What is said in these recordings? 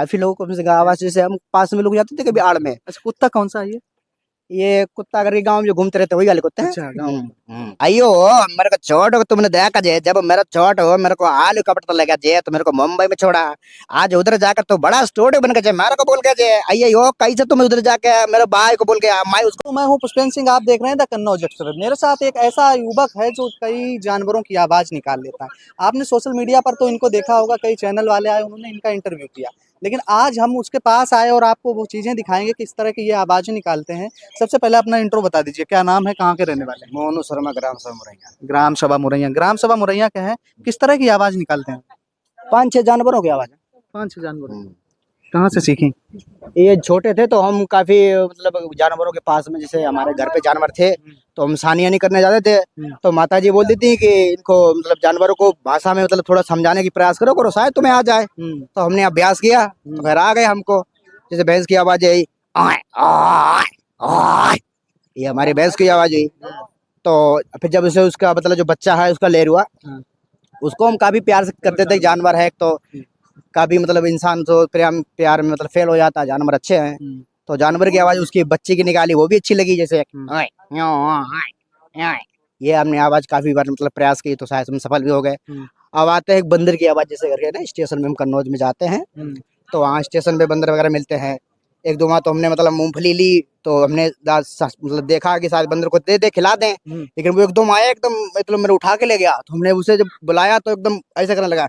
काफी लोगों को हमसे आवाज, जैसे हम पास में लोग जाते थे कभी आड़ में। अच्छा, कुत्ता कौन सा है ये कुत्ता करके गांव में जो घूमते रहते हैं वही वाले कुत्ते हैं। अच्छा, गाँव अयो मेरे को छोड़, तुमने देखा जे जब मेरा छोट हो मेरे को आलू कपट तो लगा जे, तो मेरे को मुंबई में छोड़ा। आज उधर जाकर तो बड़ा स्टूडियो बन गया, मेरे को बोल गया जे अये यो कैसे तुम उधर जाके मेरे भाई को बोल के मैं उसको। तो मैं हूँ पुष्पेंद्र सिंह, आप देख रहे हैं द कन्नौज एक्सप्रेस। मेरे साथ एक ऐसा युवक है जो कई जानवरों की आवाज निकाल लेता है। आपने सोशल मीडिया पर तो इनको देखा होगा, कई चैनल वाले आए, उन्होंने इनका इंटरव्यू किया, लेकिन आज हम उसके पास आए और आपको वो चीजें दिखाएंगे किस तरह की ये आवाजें निकालते हैं। सबसे पहले अपना इंट्रो बता दीजिए, क्या नाम है, कहाँ के रहने वाले हैं? मोनू शर्मा, ग्राम सभा मुरैया। ग्राम सभा मुरैया। ग्राम सभा मुरैया के हैं, किस तरह की आवाज निकालते हैं? 5-6 जानवरों की आवाज है। 5-6 जानवर। कहाँ से सीखी? ये छोटे थे तो हम काफी मतलब जानवरों के पास में, जैसे हमारे घर पे जानवर थे तो हम सानिया नहीं करने जाते थे, तो माता जी बोल देती कि इनको मतलब जानवरों को भाषा में मतलब थोड़ा समझाने की प्रयास करो शायद तुम्हें आ जाए। तो हमने अभ्यास किया तो फिर आ गए हमको। जैसे भैंस की आवाज है आय, आय, आय, ये हमारी भैंस की आवाज हुई। तो फिर जब उसे उसका मतलब जो बच्चा है उसका लेर हुआ, उसको हम काफी प्यार से करते थे। जानवर है तो काफी मतलब इंसान तो प्यार में मतलब फेल हो जाता है, जानवर अच्छे हैं। तो जानवर की आवाज उसकी बच्चे की निकाली, वो भी अच्छी लगी। जैसे आय, आय, आय, ये हमने आवाज काफी बार मतलब प्रयास की तो शायद हम सफल भी हो गए। अब आते हैं एक बंदर की आवाज, जैसे करके ना स्टेशन में हम कन्नौज में जाते हैं तो वहाँ स्टेशन पे बंदर वगैरह मिलते हैं। एक दो माह तो हमने मतलब मूंगफली ली तो हमने मतलब देखा कि शायद बंदर को दे दे खिला दें, लेकिन वो एकदम आया, एकदम मतलब मेरे उठा के ले गया। तो हमने उसे जब बुलाया तो एकदम ऐसा करने लगा,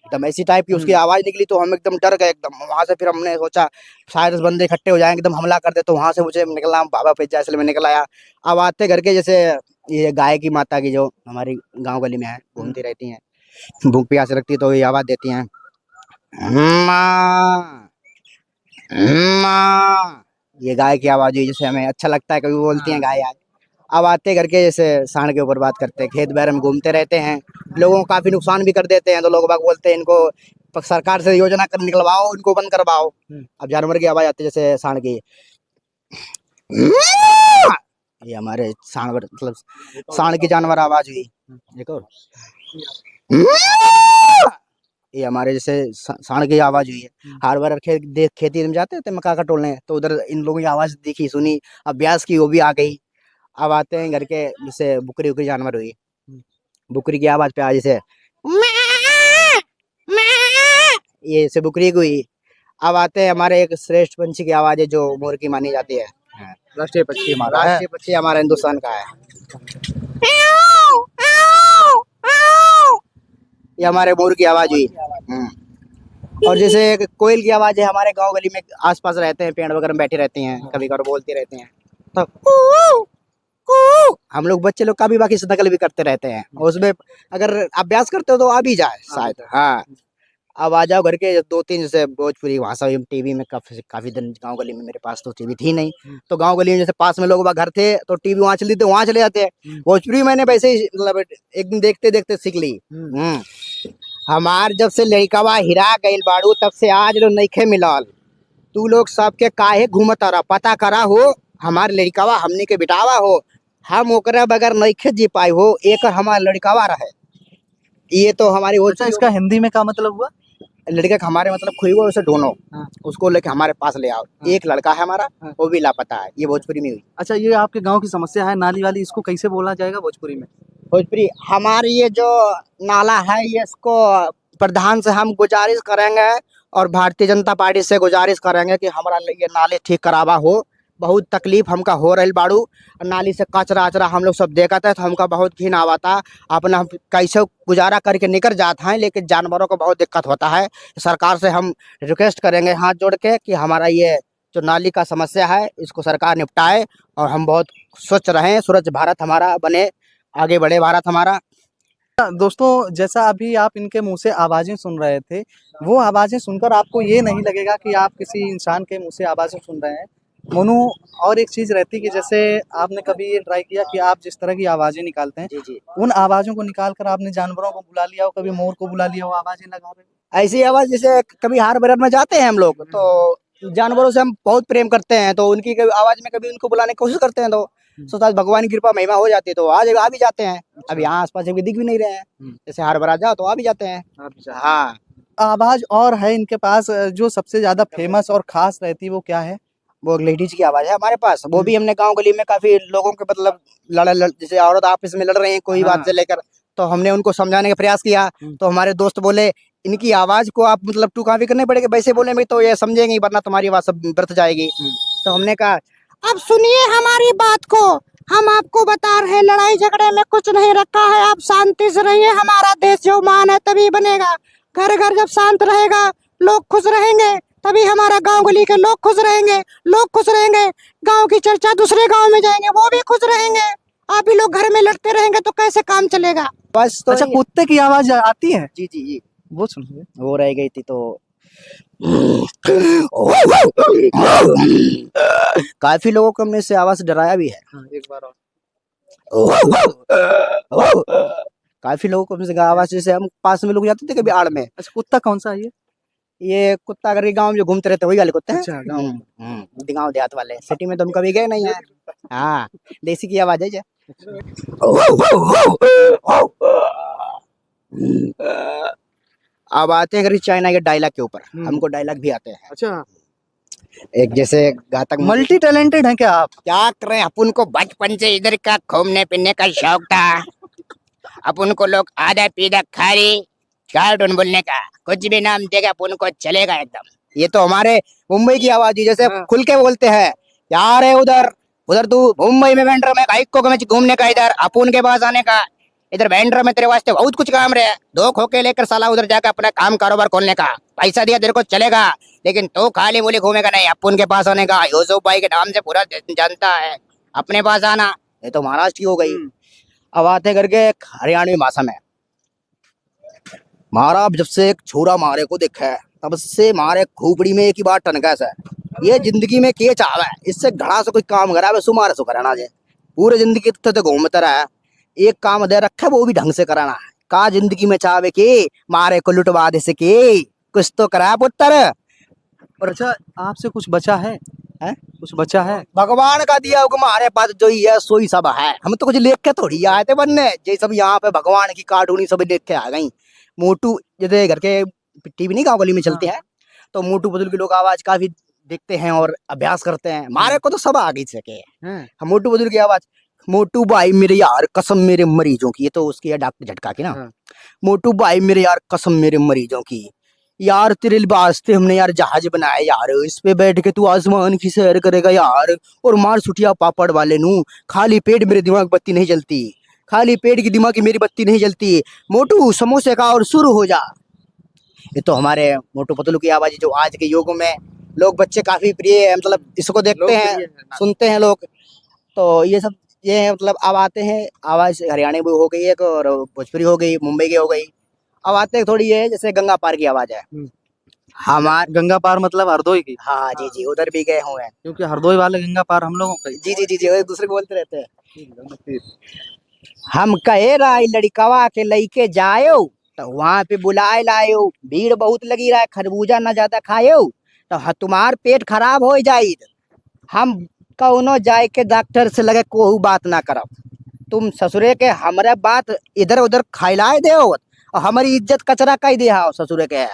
एकदम ऐसी टाइप की उसकी आवाज निकली। तो हम एकदम डर गए एकदम। वहां से फिर हमने सोचा शायद उस बंदे इकट्ठे हो जाएंगे, एकदम हमला कर दे। तो वहां से मुझे निकला बाबा पिज्जा, इसलिए मैं निकल आया। अब आते घर के, जैसे ये गाय की माता की जो हमारी गांव गली में है घूमती रहती हैं, भूख प्यास लगती है तो ये आवाज देती हैं, माँ, माँ। ये गाय की आवाज हुई, जैसे हमें अच्छा लगता है, कभी बोलती हैं गाय आए। अब आते करके जैसे सांड के ऊपर बात करते हैं, खेत बैर में घूमते रहते हैं, लोगों को काफी नुकसान भी कर देते हैं। तो लोग बाग बोलते हैं इनको सरकार से योजना कर निकलवाओ, इनको बंद करवाओ। अब जानवर की आवाज आती है जैसे सांड की, ये हमारे सांड मतलब सांड की जानवर आवाज हुई। एक और ये हमारे जैसे सांड की आवाज हुई है। हर बार खेती में जाते थे मक्का का टोलने, तो उधर इन लोगों की आवाज दिखी सुनी, अभ्यास की, वो भी आ गई। अब आते हैं घर के, जैसे बुकरी उकरी जानवर हुई, बुकरी की आवाज पे आज जैसे ये जैसे बुकरी की हुई। अब आते हैं हमारे एक श्रेष्ठ पंछी की आवाज है जो मोर की मानी जाती है। राष्ट्रीय पक्षी हमारा है। राष्ट्रीय पक्षी हमारा हिंदुस्तान का है। ये हमारे मोर की आवाज हुई। और जैसे एक कोयल की आवाज है, हमारे गांव गली में आसपास रहते हैं, पेड़ वगैरह में बैठे रहते हैं, कभी कभी बोलते रहते हैं। तो हम लोग बच्चे लोग काफी बाकी नकल भी करते रहते हैं, और उसमें अगर अभ्यास करते हो तो आ भी जाए शायद। हाँ, अब आ जाओ घर के 2-3 जैसे भोजपुरी भाषा टीवी में काफी दिन गांव गली में मेरे पास तो टीवी थी नहीं, तो गांव गली में जैसे पास में लोग घर थे तो टीवी वहां चलती थी, वहां चले जाते हैं। भोजपुरी मैंने वैसे ही मतलब एक दिन देखते देखते सीख ली। हमार जब से लड़कावा हिरा गइल बाड़ू तब से आज लो नइखे मिलल, तू लोग सबके काहे घूमत रहा, पता करा हो हमार लड़कावा हमनी के बिटावा हो, हम ओकरा बगैर नइखे जी पाई हो, एक हमार लड़कावा रहे। ये तो हमारी वो। अच्छा, इसका हिंदी में क्या मतलब हुआ? लड़के का हमारे मतलब खोई हुआ उसे ढूंढो, उसको लेके हमारे पास ले आओ। एक लड़का है हमारा, वो भी लापता है। ये भोजपुरी में हुई। अच्छा, ये आपके गांव की समस्या है नाली वाली, इसको कैसे बोला जाएगा भोजपुरी में? भोजपुरी हमारी ये जो नाला है, ये इसको प्रधान से हम गुजारिश करेंगे और भारतीय जनता पार्टी से गुजारिश करेंगे कि हमारा ये नाले ठीक करावा हो। बहुत तकलीफ हमका हो रही बाड़ू, नाली से कचरा अचरा हम लोग सब देखा था तो हमका बहुत घिन आवा था। अपना हम कैसे गुजारा करके निकल जाते हैं, लेकिन जानवरों को बहुत दिक्कत होता है। सरकार से हम रिक्वेस्ट करेंगे हाथ जोड़ के कि हमारा ये जो नाली का समस्या है इसको सरकार निपटाए, और हम बहुत स्वच्छ रहें, स्वच्छ भारत हमारा बने, आगे बढ़े भारत हमारा। दोस्तों, जैसा अभी आप इनके मुंह से आवाजें सुन रहे थे, वो आवाजें सुनकर आपको ये नहीं लगेगा कि आप किसी इंसान के मुंह से आवाजें सुन रहे हैं। मोनू, और एक चीज रहती है कि जैसे आपने कभी ये ट्राई किया कि आप जिस तरह की आवाजें निकालते हैं, जी जी, उन आवाजों को निकाल कर आपने जानवरों को बुला लिया हो, कभी मोर को बुला लिया हो, आवाजें लगा रहे हो? ऐसी आवाज जैसे कभी हार बरत में जाते हैं हम लोग तो जानवरों से हम बहुत प्रेम करते हैं, तो उनकी आवाज में कभी उनको बुलाने की कोशिश करते हैं तो सोचता भगवान की कृपा महिमा हो जाती है तो आ भी जाते हैं। अब यहाँ आसपास जबकि दिख भी नहीं रहे हैं, जैसे हर बार आ जाओ तो आ भी जाते हैं। हाँ, आवाज और है इनके पास जो सबसे ज्यादा फेमस और खास रहती है, वो क्या है? वो लेडीज की आवाज है हमारे पास, वो भी हमने गांव गली में काफी लोगों के मतलब जैसे औरत आपस में लड़ रही हैं कोई हाँ। बात से लेकर, तो हमने उनको समझाने का प्रयास किया। तो हमारे दोस्त बोले इनकी आवाज को आप मतलब टू कॉपी करने पड़ेगा, वैसे बोले में तो ये समझेंगे वरना तुम्हारी आवाज सब व्यर्थ जाएगी। तो हमने कहा अब सुनिए हमारी बात को, हम आपको बता रहे हैं लड़ाई झगड़े में कुछ नहीं रखा है, आप शांति से रहिए, हमारा देश जो मान है तभी बनेगा। घर घर जब शांत रहेगा, लोग खुश रहेंगे, तभी हमारा गांव गली के लोग खुश रहेंगे। लोग खुश रहेंगे, गांव की चर्चा दूसरे गांव में जाएंगे, वो भी खुश रहेंगे। आप ही लोग घर में लड़ते रहेंगे तो कैसे काम चलेगा। बस तो अच्छा, कुत्ते की आवाज आती है? जी जी जी, वो सुनिए। वो रह गई थी तो काफी लोगों को हमने इससे आवाज से डराया भी है। एक बार काफी लोगों को हमसे आवाज जैसे हम पास में लोग जाते थे कभी आड़ में। अच्छा, कुत्ता कौन सा है ये कुत्ता अगर गांव में जो घूमते रहते वही वाले कुत्ते हैं। अच्छा, गाँव गाँव देहात वाले, सिटी में तो हम कभी गए नहीं है। हाँ, देसी की आवाज है जे। अब आते हैं अगर चाइना के डायलॉग के ऊपर, हमको डायलॉग भी आते हैं। अच्छा, एक जैसे घातक मल्टी टैलेंटेड है क्या आप? क्या करें, अपन को बचपन से इधर का घूमने फिरने का शौक था। अपन को लोग आधा पीधा खारी कार्टून बोलने का, कुछ भी नाम देगा अपन को चलेगा एकदम। ये तो हमारे मुंबई की आवाज है, जैसे खुल के बोलते हैं यार है उधर उधर तू मुंबई में बैंड्रा में बाइक को घूमने का, इधर अपुन के पास आने का, इधर बैंड्रा में तेरे वास्ते बहुत कुछ काम रहे, दो खोके लेकर साला उधर जाकर अपना काम कारोबार खोलने का, पैसा दिया तेरे को चलेगा, लेकिन तो खाली बोली घूमेगा नहीं, अपुन के पास आने का, यूसुफ भाई के नाम से पूरा जानता है, अपने पास आना। ये तो महाराष्ट्र की हो गई। अब आते करके हरियाणवी भाषा में, मारा जब से एक छोरा मारे को देखा है तब से मारे खोपड़ी में एक ही बार टनका है, ये जिंदगी में के चावे इससे घड़ा से कोई काम करा सु मारे सु कराना जे, पूरे जिंदगी तो घूमता रहा, एक काम दे रखा है वो भी ढंग से कराना है, का जिंदगी में चावे के मारे को लुटवा दे सके, कुछ तो करा पुत्र। और अच्छा, आपसे कुछ बचा है? कुछ बचा है? भगवान का दिया हुक्म हमारे पास जो ही है सो ही सब है, हम तो कुछ लेख के थोड़ी आए थे बनने, ये सब यहाँ पे भगवान की कार्टूनी सब देख के आ गई। मोटू जैसे घर के टीवी नहीं गाँव गली में चलते हैं, तो मोटू पतलू के लोग आवाज काफी देखते हैं और अभ्यास करते हैं, मारे को तो सब आ गई सके। हम मोटू पतलू की आवाज, मोटू भाई मेरे यार कसम मेरे मरीजों की, ये तो उसकी है डॉक्टर झटका की ना। मोटू भाई मेरे यार कसम मेरे मरीजों की, यार तेरे वास्ते हमने यार जहाज बनाया यार, इस पे बैठ के तू आसमान की सैर करेगा यार, और मार सुटिया पापड़ वाले नू, खाली पेट मेरे दिमाग बत्ती नहीं जलती, खाली पेट की दिमाग की मेरी बत्ती नहीं जलती, मोटू समोसे का और शुरू हो जा। ये तो हमारे मोटू पतलू की आवाज जो आज के युग में लोग बच्चे काफी प्रिय है, मतलब इसको देखते हैं सुनते हैं लोग। तो ये सब ये मतलब अब आते हैं, आवाज हरियाणा भी हो गई एक और भोजपुरी हो गई, मुंबई की हो गई। अब आते हैं थोड़ी ये जैसे गंगा पार की आवाज है, हमार गंगा पार मतलब हरदोई की? हाँ जी जी, उधर भी गए हुए हैं, क्योंकि हरदोई वाले गंगा पार हम लोगों का ही। जी जी जी जी, एक दूसरे को बोलते रहते हैं। हम कहे राय लड़कवा के लइके जायो तो वहां पे बुलाए लायो, भीड़ बहुत लगी रहा है, खरबूजा ना ज्यादा खायो तो तुम्हार पेट खराब हो जाये, हम कौनो जाए के डॉक्टर से लगे कोई बात ना करो, तुम ससुरे के हमारे बात इधर उधर खाइलाए दे और हमारी इज्जत कचरा कही दे ससुरे के,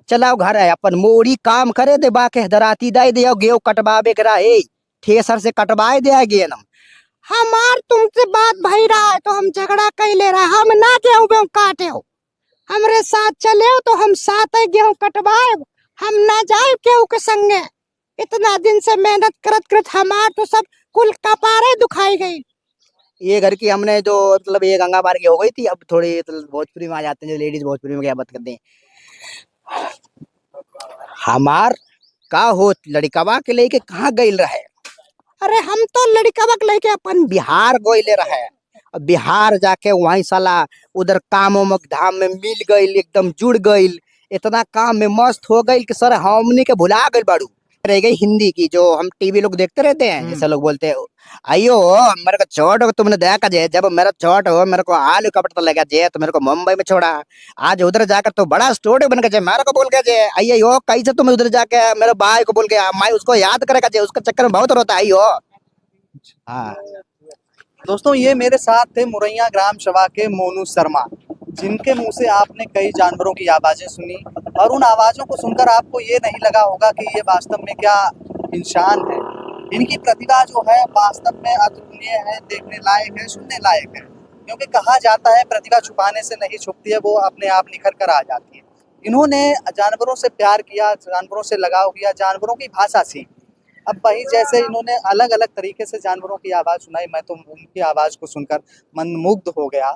चलाओ घर है अपन मोड़ी काम करे दे, बाके दराती दे दे गेहूं कटवावे करा है, ठेसर से कटवाए दे गेहूं, हमार तुमसे बात भई रहा है तो हम झगड़ा कही ले रहा है, हम ना गेहूं बेहूं काटे हो, हमरे साथ चले हो तो हम साथ ही गेहूं कटवाए, हम ना जाए गेहूं के संगे, इतना दिन से मेहनत करत करत हमार तो सब कुल कपारे दुखाई गई। ये घर की हमने जो मतलब ये गंगा पार की हो गई थी, अब थोड़ी भोजपुरी में आ जाते हैं, जो लेडीज भोजपुरी में क्या बात करते हैं, हमार का हो लड़कवा के लेके कहाँ गई रहे, अरे हम तो लड़कवा के लेके अपन बिहार गोइले रहे, बिहार जाके वहीं साला उधर कामों में धाम में मिल गई, एकदम जुड़ गई, इतना काम में मस्त हो गई कि सर हमनी के भुला गई बाड़ू। रह गई हिंदी की जो हम टीवी लोग देखते रहते हैं, जैसे लोग बोलते हैं आइयो मेरे को छोड़ हो तुमने देखा जे, जब मेरा छोट हो मेरे को आलू कपड़ा लगा जे तो मेरे को मुंबई में छोड़ा, आज उधर जाकर तो बड़ा स्टूडियो बन गया जे, मेरे को बोल गया जे आइयो कैसे तुम उधर जाके मेरे भाई को बोल गया, मैं उसको याद करेगा जे, उसका चक्कर में बहुत रोता है। हाँ दोस्तों ये मेरे साथ थे मुरैया ग्राम सभा के मोनू शर्मा, जिनके मुंह से आपने कई जानवरों की आवाज़ें सुनी और उन आवाज़ों को सुनकर आपको ये नहीं लगा होगा कि ये वास्तव में क्या इंसान है। इनकी प्रतिभा जो है वास्तव में अतुलनीय है, देखने लायक है, सुनने लायक है, क्योंकि कहा जाता है प्रतिभा छुपाने से नहीं छुपती है, वो अपने आप निखर कर आ जाती है। इन्होंने जानवरों से प्यार किया, जानवरों से लगाव किया, जानवरों की भाषा सीखी। अब वही जैसे इन्होंने अलग अलग तरीके से जानवरों की आवाज़ सुनाई, मैं तो उनकी आवाज़ को सुनकर मंत्रमुग्ध हो गया।